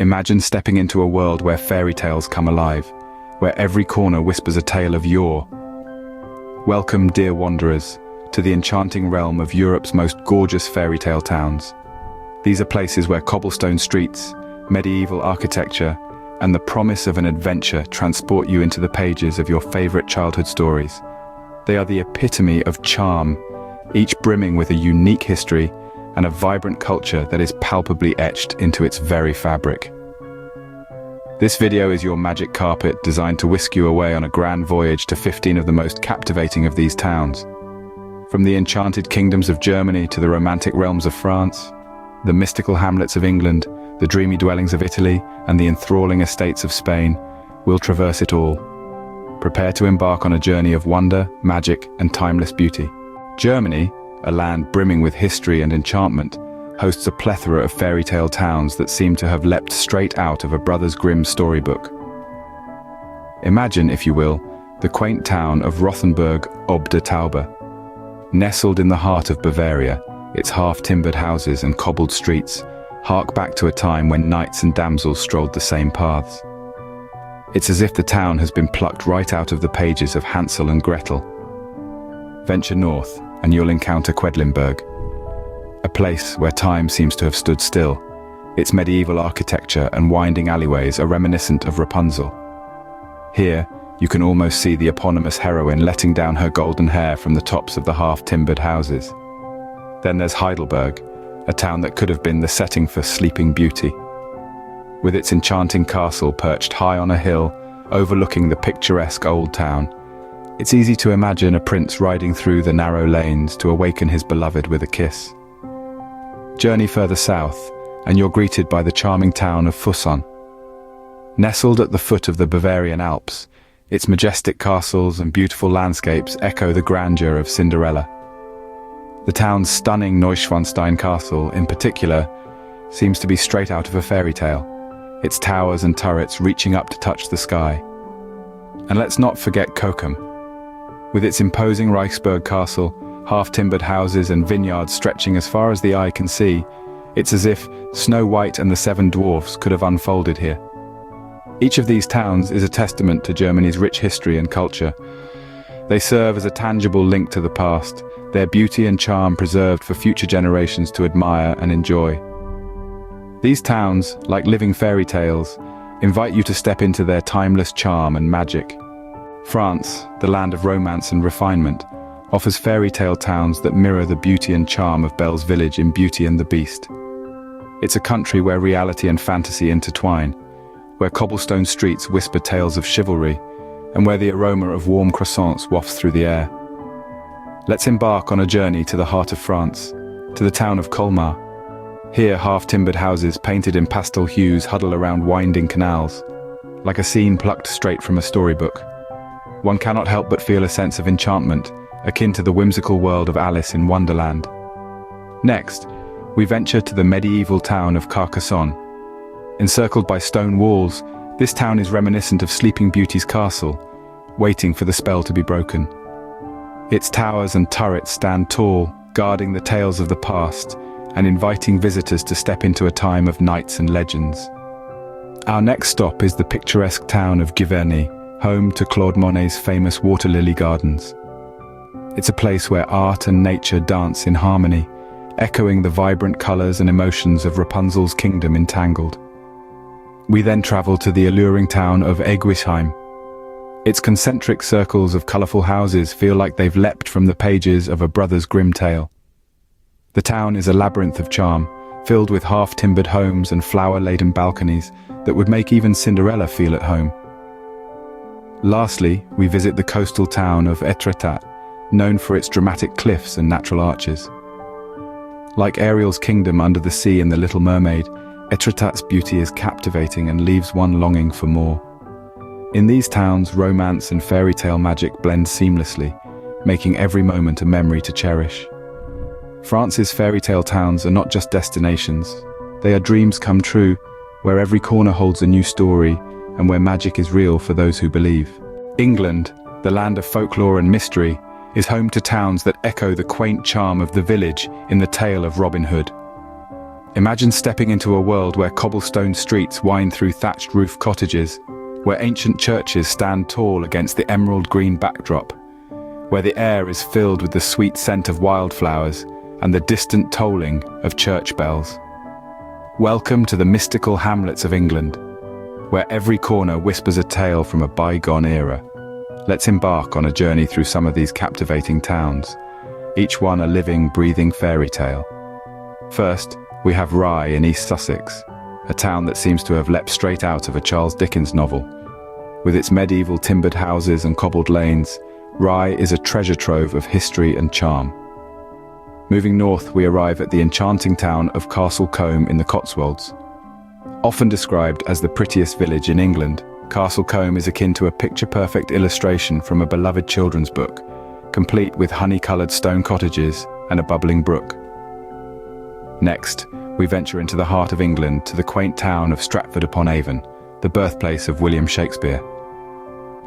Imagine stepping into a world where fairy tales come alive, where every corner whispers a tale of yore. Welcome, dear wanderers, to the enchanting realm of Europe's most gorgeous fairy tale towns. These are places where cobblestone streets, medieval architecture, and the promise of an adventure transport you into the pages of your favorite childhood stories. They are the epitome of charm, each brimming with a unique history and a vibrant culture that is palpably etched into its very fabric. This video is your magic carpet designed to whisk you away on a grand voyage to 15 of the most captivating of these towns. From the enchanted kingdoms of Germany to the romantic realms of France, the mystical hamlets of England, the dreamy dwellings of Italy, and the enthralling estates of Spain, we'll traverse it all. Prepare to embark on a journey of wonder, magic, and timeless beauty. Germany, a land brimming with history and enchantment, hosts a plethora of fairy tale towns that seem to have leapt straight out of a Brothers Grimm storybook. Imagine, if you will, the quaint town of Rothenburg ob der Tauber. Nestled in the heart of Bavaria, its half-timbered houses and cobbled streets hark back to a time when knights and damsels strolled the same paths. It's as if the town has been plucked right out of the pages of Hansel and Gretel. Venture north, and you'll encounter Quedlinburg, a place where time seems to have stood still. Its medieval architecture and winding alleyways are reminiscent of Rapunzel. Here, you can almost see the eponymous heroine letting down her golden hair from the tops of the half-timbered houses. Then there's Heidelberg, a town that could have been the setting for Sleeping Beauty. With its enchanting castle perched high on a hill, overlooking the picturesque old town, it's easy to imagine a prince riding through the narrow lanes to awaken his beloved with a kiss. Journey further south, and you're greeted by the charming town of Fusson. Nestled at the foot of the Bavarian Alps, its majestic castles and beautiful landscapes echo the grandeur of Cinderella. The town's stunning Neuschwanstein castle, in particular, seems to be straight out of a fairy tale, its towers and turrets reaching up to touch the sky. And let's not forget Kochum. With its imposing Reichsburg castle, half-timbered houses and vineyards stretching as far as the eye can see, it's as if Snow White and the Seven Dwarfs could have unfolded here. Each of these towns is a testament to Germany's rich history and culture. They serve as a tangible link to the past, their beauty and charm preserved for future generations to admire and enjoy. These towns, like living fairy tales, invite you to step into their timeless charm and magic. France, the land of romance and refinement, offers fairy tale towns that mirror the beauty and charm of Belle's village in Beauty and the Beast. It's a country where reality and fantasy intertwine, where cobblestone streets whisper tales of chivalry, and where the aroma of warm croissants wafts through the air. Let's embark on a journey to the heart of France, to the town of Colmar. Here, half-timbered houses painted in pastel hues huddle around winding canals, like a scene plucked straight from a storybook. One cannot help but feel a sense of enchantment, akin to the whimsical world of Alice in Wonderland. Next, we venture to the medieval town of Carcassonne. Encircled by stone walls, this town is reminiscent of Sleeping Beauty's castle, waiting for the spell to be broken. Its towers and turrets stand tall, guarding the tales of the past and inviting visitors to step into a time of knights and legends. Our next stop is the picturesque town of Giverny, home to Claude Monet's famous water lily gardens. It's a place where art and nature dance in harmony, echoing the vibrant colors and emotions of Rapunzel's kingdom entangled. We then travel to the alluring town of Egwisheim. Its concentric circles of colorful houses feel like they've leapt from the pages of a Brothers Grimm tale. The town is a labyrinth of charm, filled with half-timbered homes and flower-laden balconies that would make even Cinderella feel at home. Lastly, we visit the coastal town of Etretat, known for its dramatic cliffs and natural arches. Like Ariel's kingdom under the sea in The Little Mermaid, Etretat's beauty is captivating and leaves one longing for more. In these towns, romance and fairy tale magic blend seamlessly, making every moment a memory to cherish. France's fairy tale towns are not just destinations, they are dreams come true, where every corner holds a new story and where magic is real for those who believe. England, the land of folklore and mystery, is home to towns that echo the quaint charm of the village in the tale of Robin Hood. Imagine stepping into a world where cobblestone streets wind through thatched roof cottages, where ancient churches stand tall against the emerald green backdrop, where the air is filled with the sweet scent of wildflowers and the distant tolling of church bells. Welcome to the mystical hamlets of England, where every corner whispers a tale from a bygone era. Let's embark on a journey through some of these captivating towns, each one a living, breathing fairy tale. First, we have Rye in East Sussex, a town that seems to have leapt straight out of a Charles Dickens novel. With its medieval timbered houses and cobbled lanes, Rye is a treasure trove of history and charm. Moving north, we arrive at the enchanting town of Castle Combe in the Cotswolds. Often described as the prettiest village in England, Castle Combe is akin to a picture-perfect illustration from a beloved children's book, complete with honey-coloured stone cottages and a bubbling brook. Next, we venture into the heart of England to the quaint town of Stratford-upon-Avon, the birthplace of William Shakespeare.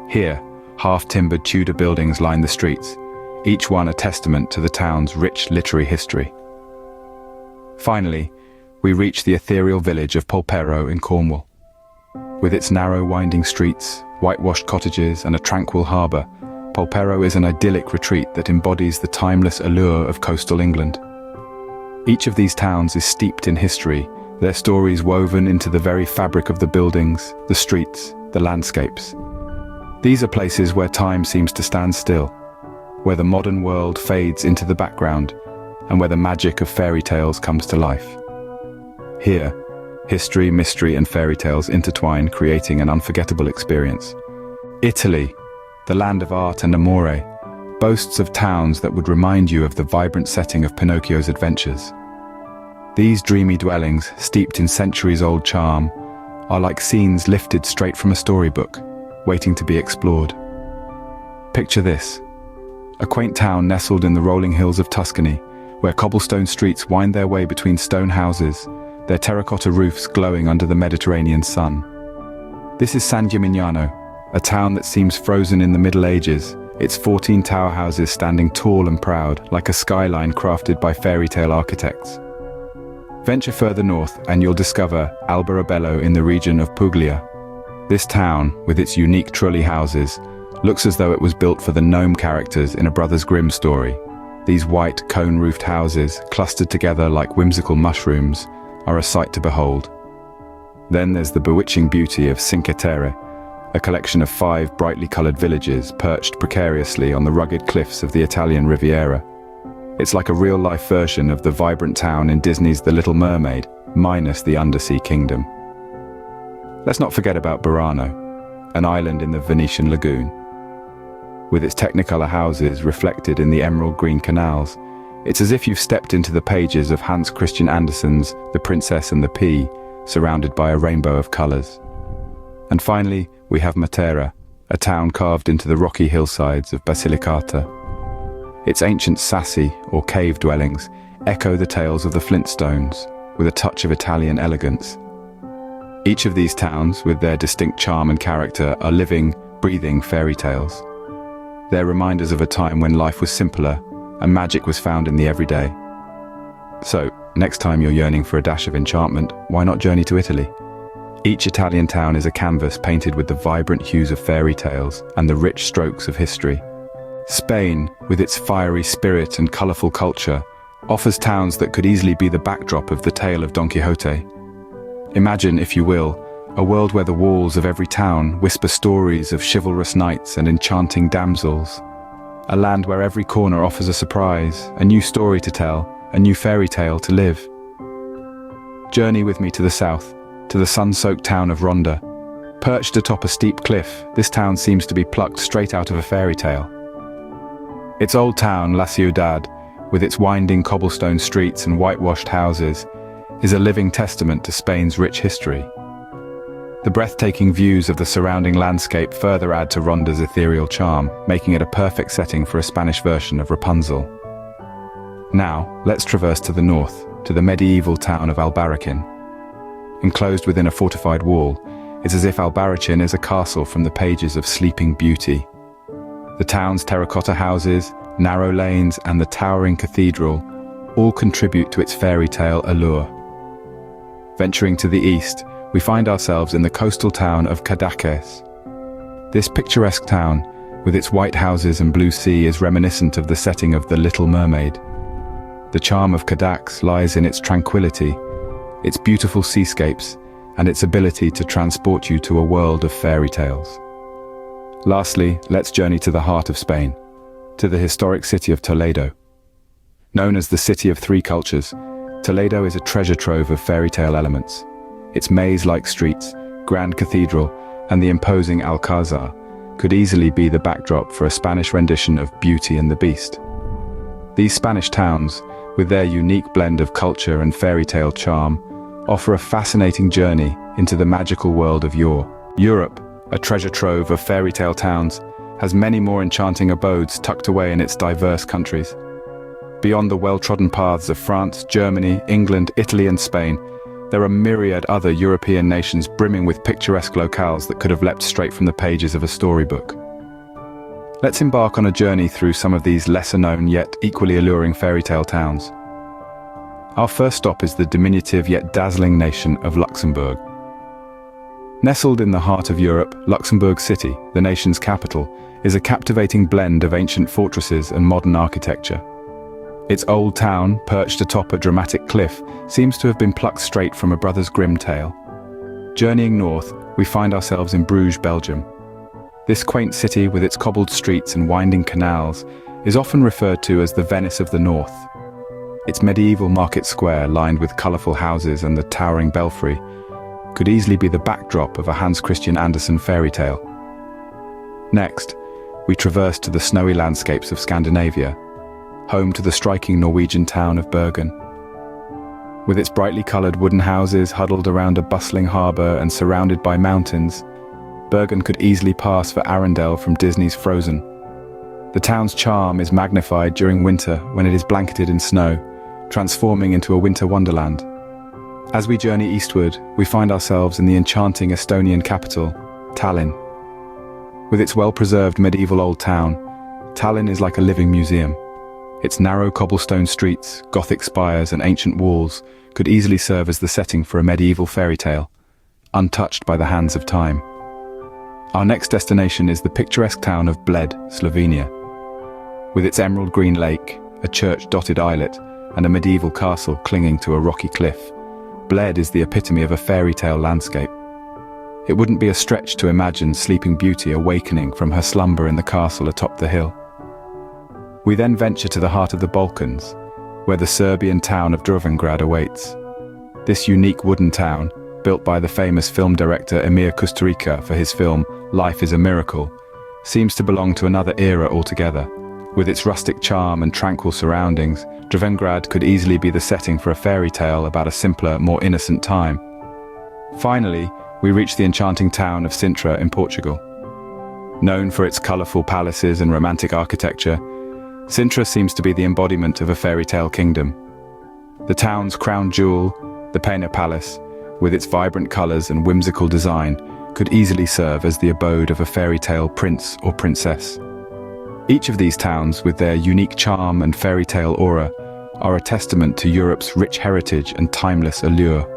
Here, half-timbered Tudor buildings line the streets, each one a testament to the town's rich literary history. Finally, we reach the ethereal village of Polperro in Cornwall. With its narrow winding streets, whitewashed cottages and a tranquil harbour, Polperro is an idyllic retreat that embodies the timeless allure of coastal England. Each of these towns is steeped in history, their stories woven into the very fabric of the buildings, the streets, the landscapes. These are places where time seems to stand still, where the modern world fades into the background, and where the magic of fairy tales comes to life. Here, history, mystery, and fairy tales intertwine, creating an unforgettable experience. Italy, the land of art and amore, boasts of towns that would remind you of the vibrant setting of Pinocchio's adventures. These dreamy dwellings, steeped in centuries-old charm, are like scenes lifted straight from a storybook, waiting to be explored. Picture this: a quaint town nestled in the rolling hills of Tuscany, where cobblestone streets wind their way between stone houses, their terracotta roofs glowing under the Mediterranean sun. This is San Gimignano, a town that seems frozen in the Middle Ages, its 14 tower houses standing tall and proud, like a skyline crafted by fairy tale architects. Venture further north and you'll discover Alberobello in the region of Puglia. This town, with its unique trulli houses, looks as though it was built for the gnome characters in a Brothers Grimm story. These white, cone-roofed houses, clustered together like whimsical mushrooms, are a sight to behold. Then there's the bewitching beauty of Cinque Terre, a collection of 5 brightly coloured villages perched precariously on the rugged cliffs of the Italian Riviera. It's like a real-life version of the vibrant town in Disney's The Little Mermaid, minus the undersea kingdom. Let's not forget about Burano, an island in the Venetian lagoon. With its technicolor houses reflected in the emerald green canals, it's as if you've stepped into the pages of Hans Christian Andersen's The Princess and the Pea, surrounded by a rainbow of colours. And finally, we have Matera, a town carved into the rocky hillsides of Basilicata. Its ancient sassi, or cave dwellings, echo the tales of the Flintstones, with a touch of Italian elegance. Each of these towns, with their distinct charm and character, are living, breathing fairy tales. They're reminders of a time when life was simpler, and magic was found in the everyday. So, next time you're yearning for a dash of enchantment, why not journey to Italy? Each Italian town is a canvas painted with the vibrant hues of fairy tales and the rich strokes of history. Spain, with its fiery spirit and colourful culture, offers towns that could easily be the backdrop of the tale of Don Quixote. Imagine, if you will, a world where the walls of every town whisper stories of chivalrous knights and enchanting damsels. A land where every corner offers a surprise, a new story to tell, a new fairy tale to live. Journey with me to the south, to the sun-soaked town of Ronda. Perched atop a steep cliff, this town seems to be plucked straight out of a fairy tale. Its old town, La Ciudad, with its winding cobblestone streets and whitewashed houses, is a living testament to Spain's rich history. The breathtaking views of the surrounding landscape further add to Ronda's ethereal charm, making it a perfect setting for a Spanish version of Rapunzel. Now, let's traverse to the north, to the medieval town of Albarracin. Enclosed within a fortified wall, it's as if Albarracin is a castle from the pages of Sleeping Beauty. The town's terracotta houses, narrow lanes, and the towering cathedral all contribute to its fairy tale allure. Venturing to the east, we find ourselves in the coastal town of Cadaqués. This picturesque town, with its white houses and blue sea, is reminiscent of the setting of The Little Mermaid. The charm of Cadaqués lies in its tranquility, its beautiful seascapes, and its ability to transport you to a world of fairy tales. Lastly, let's journey to the heart of Spain, to the historic city of Toledo. Known as the City of Three Cultures, Toledo is a treasure trove of fairy tale elements. Its maze-like streets, grand cathedral, and the imposing Alcázar could easily be the backdrop for a Spanish rendition of Beauty and the Beast. These Spanish towns, with their unique blend of culture and fairy tale charm, offer a fascinating journey into the magical world of yore. Europe, a treasure trove of fairy tale towns, has many more enchanting abodes tucked away in its diverse countries. Beyond the well-trodden paths of France, Germany, England, Italy, and Spain, there are myriad other European nations brimming with picturesque locales that could have leapt straight from the pages of a storybook. Let's embark on a journey through some of these lesser-known yet equally alluring fairy tale towns. Our first stop is the diminutive yet dazzling nation of Luxembourg. Nestled in the heart of Europe, Luxembourg City, the nation's capital, is a captivating blend of ancient fortresses and modern architecture. Its old town, perched atop a dramatic cliff, seems to have been plucked straight from a Brothers Grimm tale. Journeying north, we find ourselves in Bruges, Belgium. This quaint city, with its cobbled streets and winding canals, is often referred to as the Venice of the North. Its medieval market square, lined with colourful houses and the towering belfry, could easily be the backdrop of a Hans Christian Andersen fairy tale. Next, we traverse to the snowy landscapes of Scandinavia, home to the striking Norwegian town of Bergen. With its brightly coloured wooden houses huddled around a bustling harbour and surrounded by mountains, Bergen could easily pass for Arendelle from Disney's Frozen. The town's charm is magnified during winter when it is blanketed in snow, transforming into a winter wonderland. As we journey eastward, we find ourselves in the enchanting Estonian capital, Tallinn. With its well-preserved medieval old town, Tallinn is like a living museum. Its narrow cobblestone streets, Gothic spires, and ancient walls could easily serve as the setting for a medieval fairy tale, untouched by the hands of time. Our next destination is the picturesque town of Bled, Slovenia. With its emerald green lake, a church-dotted islet, and a medieval castle clinging to a rocky cliff, Bled is the epitome of a fairy tale landscape. It wouldn't be a stretch to imagine Sleeping Beauty awakening from her slumber in the castle atop the hill. We then venture to the heart of the Balkans, where the Serbian town of Drvengrad awaits. This unique wooden town, built by the famous film director Emir Kusturica for his film Life is a Miracle, seems to belong to another era altogether. With its rustic charm and tranquil surroundings, Drvengrad could easily be the setting for a fairy tale about a simpler, more innocent time. Finally, we reach the enchanting town of Sintra in Portugal. Known for its colourful palaces and romantic architecture, Sintra seems to be the embodiment of a fairy tale kingdom. The town's crown jewel, the Pena Palace, with its vibrant colours and whimsical design, could easily serve as the abode of a fairy tale prince or princess. Each of these towns, with their unique charm and fairy tale aura, are a testament to Europe's rich heritage and timeless allure.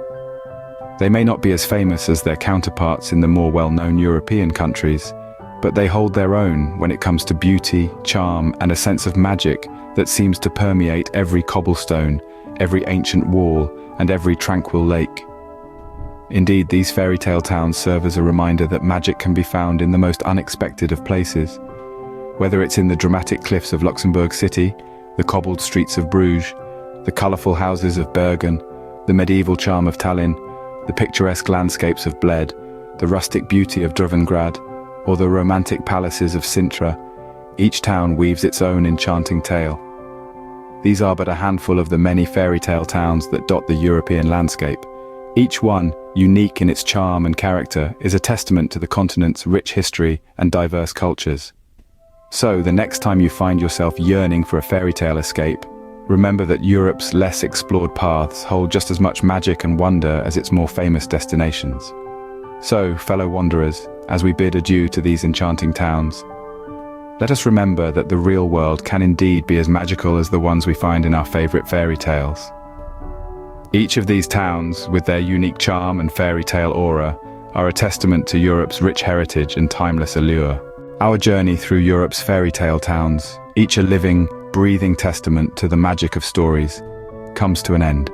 They may not be as famous as their counterparts in the more well-known European countries, but they hold their own when it comes to beauty, charm, and a sense of magic that seems to permeate every cobblestone, every ancient wall, and every tranquil lake. Indeed, these fairy tale towns serve as a reminder that magic can be found in the most unexpected of places. Whether it's in the dramatic cliffs of Luxembourg City, the cobbled streets of Bruges, the colourful houses of Bergen, the medieval charm of Tallinn, the picturesque landscapes of Bled, the rustic beauty of Drvengrad, or the romantic palaces of Sintra, each town weaves its own enchanting tale. These are but a handful of the many fairy tale towns that dot the European landscape. Each one, unique in its charm and character, is a testament to the continent's rich history and diverse cultures. So, the next time you find yourself yearning for a fairy tale escape, remember that Europe's less explored paths hold just as much magic and wonder as its more famous destinations. So, fellow wanderers, as we bid adieu to these enchanting towns, let us remember that the real world can indeed be as magical as the ones we find in our favourite fairy tales. Each of these towns, with their unique charm and fairy tale aura, are a testament to Europe's rich heritage and timeless allure. Our journey through Europe's fairy tale towns, each a living, breathing testament to the magic of stories, comes to an end.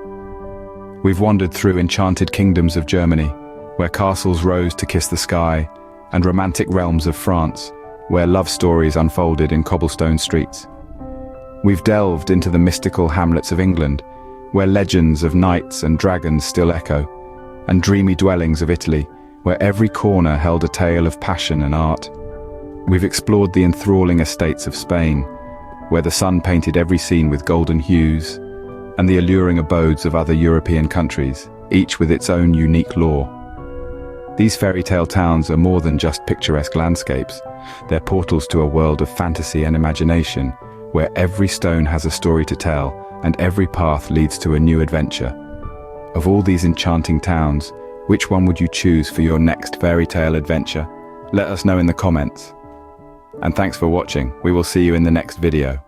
We've wandered through enchanted kingdoms of Germany, where castles rose to kiss the sky, and romantic realms of France, where love stories unfolded in cobblestone streets. We've delved into the mystical hamlets of England, where legends of knights and dragons still echo, and dreamy dwellings of Italy, where every corner held a tale of passion and art. We've explored the enthralling estates of Spain, where the sun painted every scene with golden hues, and the alluring abodes of other European countries, each with its own unique lore. These fairy tale towns are more than just picturesque landscapes. They're portals to a world of fantasy and imagination, where every stone has a story to tell, and every path leads to a new adventure. Of all these enchanting towns, which one would you choose for your next fairy tale adventure? Let us know in the comments. And thanks for watching. We will see you in the next video.